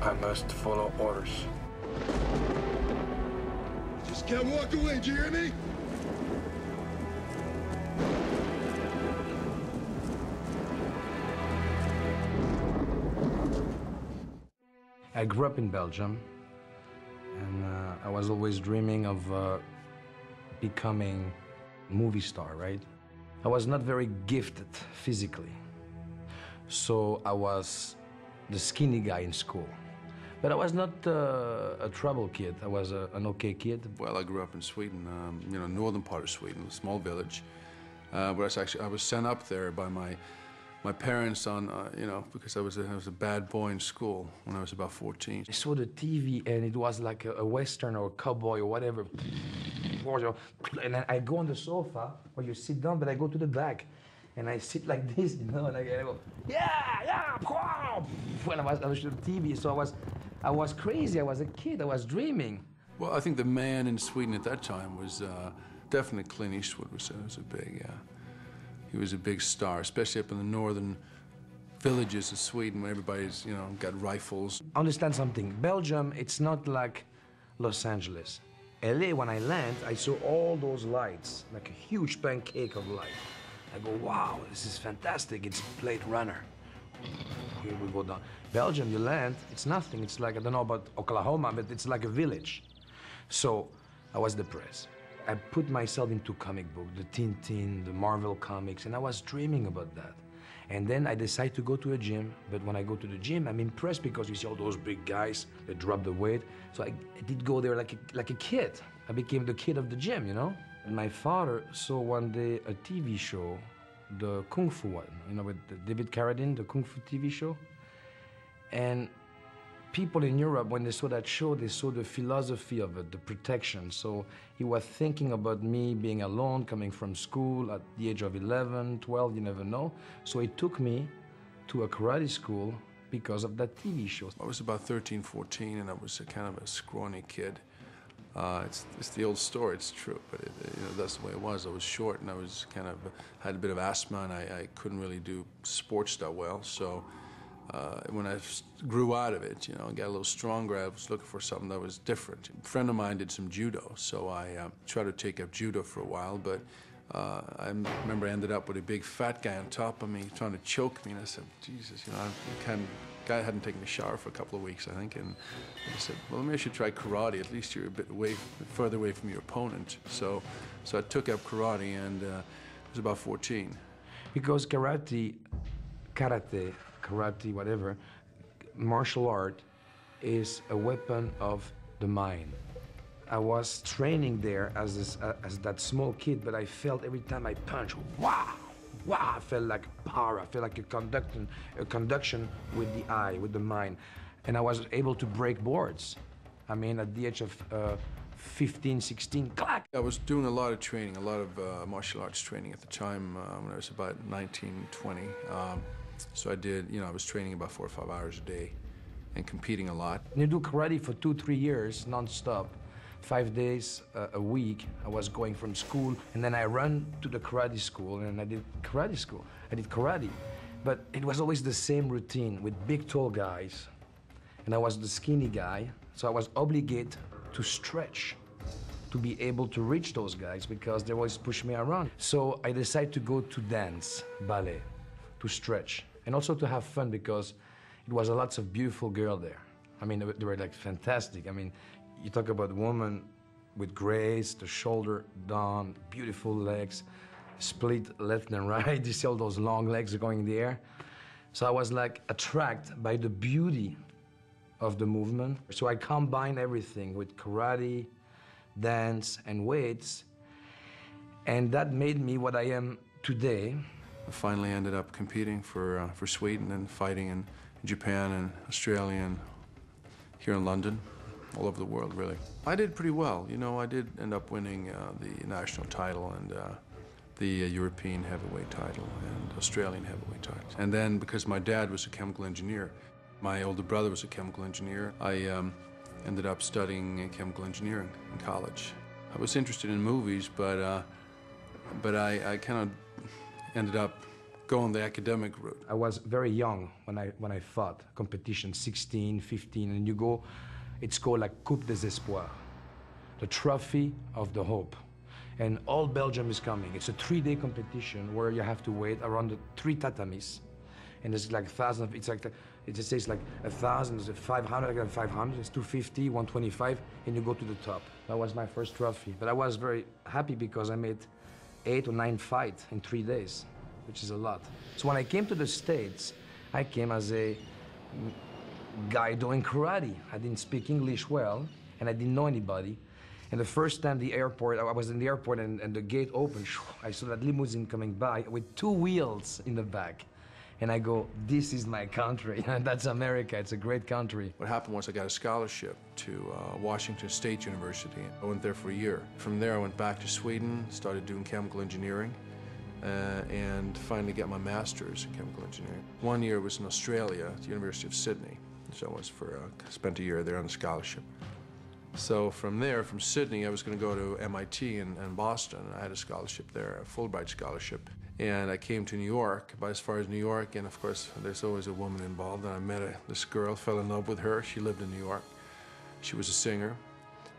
I must follow orders. Just can't walk away, do you hear me? I grew up in Belgium, and I was always dreaming of becoming a movie star, right? I was not very gifted physically, so I was the skinny guy in school. But I was not a trouble kid. I was an okay kid. Well, I grew up in Sweden, you know, northern part of Sweden, a small village. Where I was sent up there by my parents on, you know, because I was a bad boy in school when I was about 14. I saw the TV and it was like a Western or a cowboy or whatever. And then I go on the sofa where you sit down, but I go to the back and I sit like this, you know, and I go, yeah, when I was on the TV. So I was crazy. I was a kid. I was dreaming. Well, I think the man in Sweden at that time was definitely Clint Eastwood was a big. He was a big star, especially up in the northern villages of Sweden where everybody's, you know, got rifles. Understand something. Belgium, it's not like Los Angeles. LA, when I land, I saw all those lights, like a huge pancake of light. I go, wow, this is fantastic. It's Blade Runner. Here we go down. Belgium, you land, it's nothing. It's like, I don't know about Oklahoma, but it's like a village. So I was depressed. I put myself into comic book, the Tintin, the Marvel comics, and I was dreaming about that. And then I decided to go to a gym, but when I go to the gym, I'm impressed because you see all those big guys that drop the weight. So I did go there like a kid. I became the kid of the gym, you know? And my father saw one day a TV show, the Kung Fu one, you know, with David Carradine, the Kung Fu TV show. And people in Europe, when they saw that show, they saw the philosophy of it, the protection. So he was thinking about me being alone, coming from school at the age of 11, 12, you never know. So he took me to a karate school because of that TV show. I was about 13, 14, and I was a kind of a scrawny kid. It's the old story, it's true, but you know, that's the way it was. I was short, and I was kind of, had a bit of asthma, and I couldn't really do sports that well, so when I grew out of it, you know, and got a little stronger, I was looking for something that was different. A friend of mine did some judo, so I tried to take up judo for a while, but I remember I ended up with a big fat guy on top of me trying to choke me, and I said, Jesus, you know, guy hadn't taken a shower for a couple of weeks, I think, and I said, well, maybe I should try karate. At least you're a bit further away from your opponent. So I took up karate, and I was about 14. Because karate, whatever, martial art is a weapon of the mind. I was training there as that small kid, but I felt every time I punched, wow, I felt like power. I felt like a conduction with the eye, with the mind. And I was able to break boards. I mean, at the age of 15, 16, clack. I was doing a lot of training, a lot of martial arts training at the time when I was about 19, 20. So I did, you know, I was training about 4 or 5 hours a day and competing a lot. You do karate for 2-3 years, non-stop, 5 days a week. I was going from school, and then I ran to the karate school, and I did karate school. I did karate, but it was always the same routine with big, tall guys, and I was the skinny guy, so I was obligated to stretch to be able to reach those guys because they always push me around. So I decided to go to dance, ballet, to stretch, and also to have fun because it was lots of beautiful girls there. I mean, they were like fantastic. I mean, you talk about a woman with grace, the shoulder down, beautiful legs, split left and right. You see all those long legs going in the air. So I was like attracted by the beauty of the movement. So I combined everything with karate, dance, and weights. And that made me what I am today. I finally ended up competing for Sweden and fighting in Japan and Australia and here in London, all over the world, really. I did pretty well. You know, I did end up winning the national title and the European heavyweight title and Australian heavyweight titles. And then, because my dad was a chemical engineer, my older brother was a chemical engineer, I ended up studying chemical engineering in college. I was interested in movies, but I kind of ended up going the academic route. I was very young when I fought competition, 16, 15, and you go, it's called like Coupe des Espoirs, the trophy of the hope. And all Belgium is coming. It's a 3-day competition where you have to wait around the 3 tatamis. And there's like thousands, it says like 1,000, there's 500, again 500, it's 250, 125, and you go to the top. That was my first trophy. But I was very happy because I made 8 or 9 fights in 3 days, which is a lot. So when I came to the States, I came as a guy doing karate. I didn't speak English well, and I didn't know anybody. And the first time I was in the airport and the gate opened, I saw that limousine coming by with 2 wheels in the back. And I go, this is my country. That's America. It's a great country. What happened was I got a scholarship to Washington State University. I went there for a year. From there, I went back to Sweden, started doing chemical engineering, and finally got my master's in chemical engineering. 1 year was in Australia at the University of Sydney. So I was spent a year there on a scholarship. So from there, from Sydney, I was going to go to MIT in Boston. I had a scholarship there, a Fulbright scholarship. And I came to New York, but as far as New York, and of course, there's always a woman involved, and I met this girl, fell in love with her. She lived in New York. She was a singer.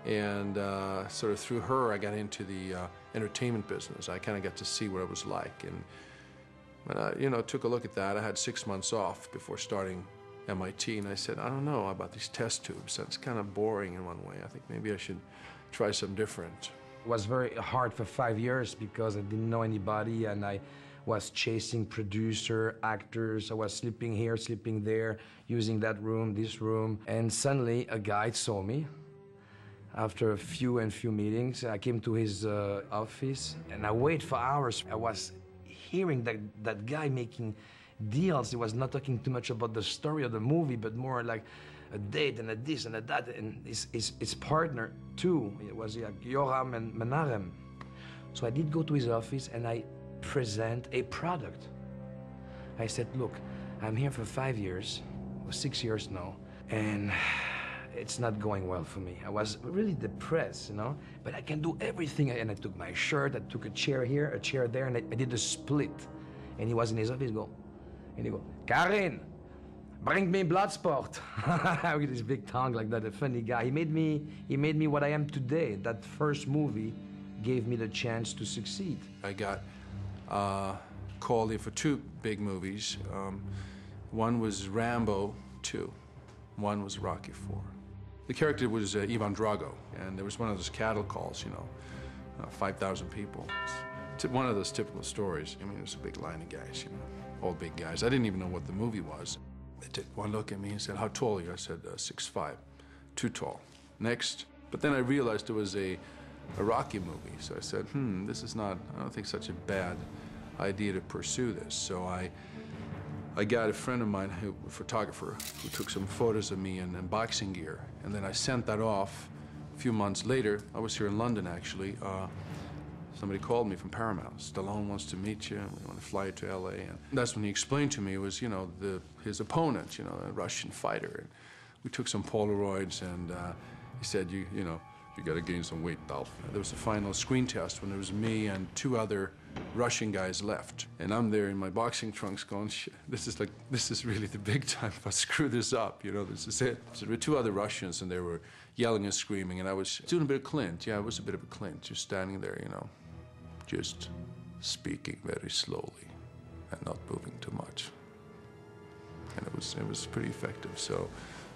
And sort of through her, I got into the entertainment business. I kind of got to see what it was like. And I took a look at that. I had 6 months off before starting MIT, and I said, I don't know about these test tubes. That's kind of boring in one way. I think maybe I should try something different. It was very hard for 5 years because I didn't know anybody, and I was chasing producer, actors. I was sleeping here, sleeping there, using that room, this room. And suddenly a guy saw me. After a few meetings, I came to his office, and I waited for hours. I was hearing that guy making deals. He was not talking too much about the story of the movie, but more like a date and a this and a that, and his partner too. It was like Yoram and Menachem. So I did go to his office and I present a product. I said, look, I'm here for 5 years, or 6 years now, and it's not going well for me. I was really depressed, but I can do everything. And I took my shirt, I took a chair here, a chair there, and I did a split. And he was in his office, and he go, Karin, bring me Bloodsport. With his big tongue like that, a funny guy. He made me what I am today. That first movie gave me the chance to succeed. I got called in for 2 big movies. One was Rambo 2. One was Rocky 4. The character was Ivan Drago, and there was one of those cattle calls, 5,000 people. It's one of those typical stories. I mean, it was a big line of guys, all big guys. I didn't even know what the movie was. They took one look at me and said, how tall are you? I said, 6'5", too tall. Next. But then I realized it was a Rocky movie. So I said, this is not, I don't think such a bad idea to pursue this. So I got a friend of mine, a photographer, who took some photos of me in boxing gear. And then I sent that off. A few months later, I was here in London, actually. Somebody called me from Paramount. Stallone wants to meet you. We want to fly you to LA. And that's when he explained to me it was, his opponent, a Russian fighter. And we took some Polaroids, and he said, you got to gain some weight, Dolph. There was a final screen test when there was me and 2 other Russian guys left. And I'm there in my boxing trunks going, shit, this is really the big time. If I screw this up, this is it. So there were 2 other Russians, and they were yelling and screaming, and I was doing a bit of Clint. Yeah, it was a bit of a Clint, just standing there, just speaking very slowly and not moving too much. And it was pretty effective.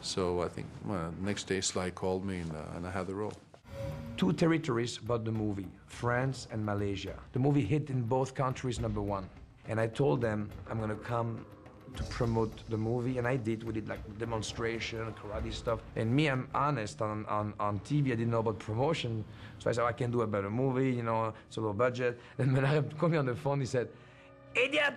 So I think next day Sly called me, and I had the role. 2 territories about the movie, France and Malaysia. The movie hit in both countries #1. And I told them I'm gonna come to promote the movie, and I did. We did like demonstration, karate stuff. And me, I'm honest, on TV, I didn't know about promotion. So I said, I can do a better movie, it's a low budget. And when I called me on the phone, he said, idiot,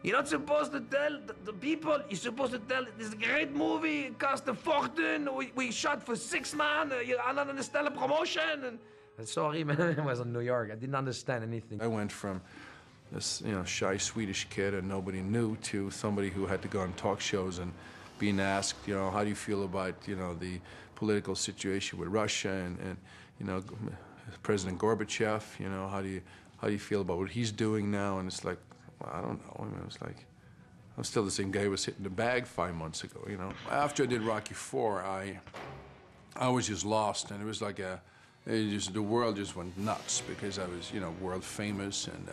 you're not supposed to tell the people, you're supposed to tell this great movie, it cost a fortune, we shot for 6 months, I don't understand the promotion. And sorry, man, I was in New York, I didn't understand anything. I went from this, shy Swedish kid and nobody knew to somebody who had to go on talk shows and being asked, how do you feel about, the political situation with Russia and President Gorbachev, how do you feel about what he's doing now? And it's like, I don't know. I mean, it was like, I'm still the same guy who was hitting the bag 5 months ago, you know. After I did Rocky IV, I was just lost, and it was like the world just went nuts because I was, you know, world famous, and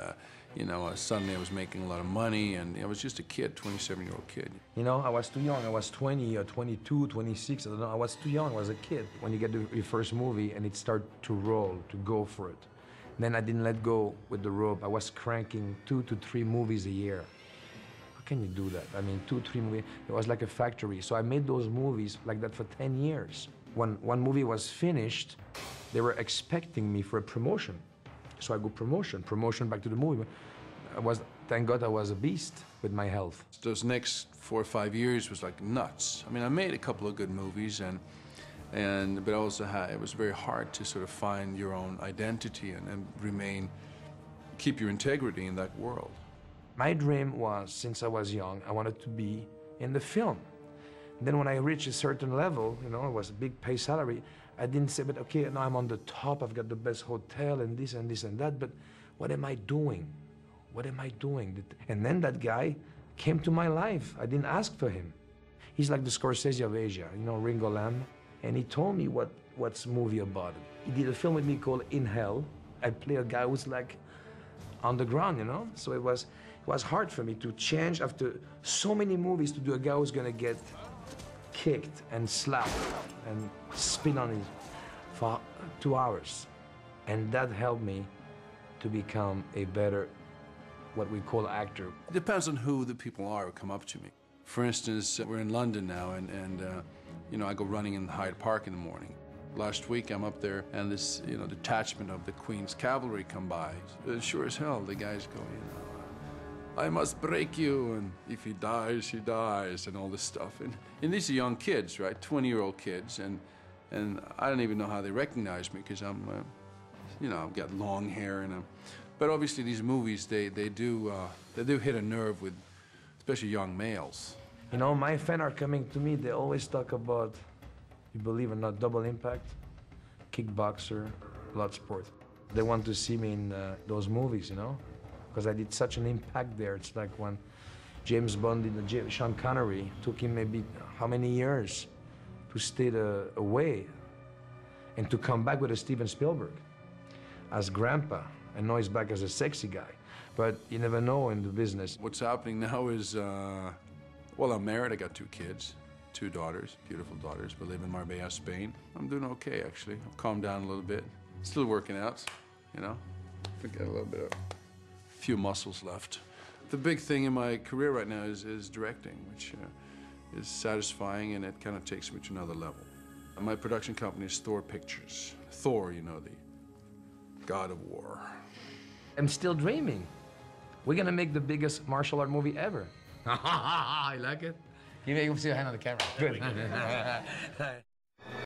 you know, suddenly I was making a lot of money, and I was just a kid, 27-year-old kid. You know, I was too young. I was 20 or 22, 26. I don't know. I was too young. I was a kid. When you get your first movie and it started to roll, to go for it. Then I didn't let go with the rope. I was cranking 2 to 3 movies a year. How can you do that? I mean, 2, 3 movies. It was like a factory. So I made those movies like that for 10 years. When one movie was finished, they were expecting me for a promotion. So I go promotion back to the movie. Thank God I was a beast with my health. Those next 4 or 5 years was like nuts. I mean, I made a couple of good movies, but also it was very hard to sort of find your own identity and keep your integrity in that world. My dream was, since I was young, I wanted to be in the film. Then when I reached a certain level, you know, it was a big pay salary, I didn't say, but okay, now I'm on the top, I've got the best hotel and this and this and that, but what am I doing? What am I doing? And then that guy came to my life. I didn't ask for him. He's like the Scorsese of Asia, you know, Ringo Lam. And he told me what's the movie about. He did a film with me called In Hell. I play a guy who's like on the ground, you know? So it was hard for me to change after so many movies to do a guy who's gonna get kicked and slapped and spin on his for 2 hours. And that helped me to become a better, what we call actor. It depends on who the people are who come up to me. For instance, we're in London now, and you know, I go running in Hyde Park in the morning. Last week I'm up there, and this, you know, detachment of the Queen's Cavalry come by. Sure as hell, the guys go, you know, I must break you, and if he dies, he dies, and all this stuff. And these are young kids, right? 20-year-old kids, and I don't even know how they recognize me because I'm, you know, I've got long hair and but obviously these movies, they do hit a nerve with, especially young males. You know, my fans are coming to me, they always talk about, you believe or not, Double Impact, Kickboxer, Bloodsport. They want to see me in those movies, you know, because I did such an impact there. It's like when James Bond did Sean Connery, took him maybe how many years to stay away and to come back with a Steven Spielberg as Grandpa. And now he's back as a sexy guy. But you never know in the business. What's happening now is, well, I'm married. I got 2 kids, 2 daughters, beautiful daughters. We live in Marbella, Spain. I'm doing okay, actually. I've calmed down a little bit. Still working out, you know. I got a little bit of, few muscles left. The big thing in my career right now is directing, which is satisfying, and it kind of takes me to another level. My production company is Thor Pictures. Thor, you know, the God of War. I'm still dreaming. We're gonna make the biggest martial art movie ever. You like it? You make him see a hand on the camera. Good.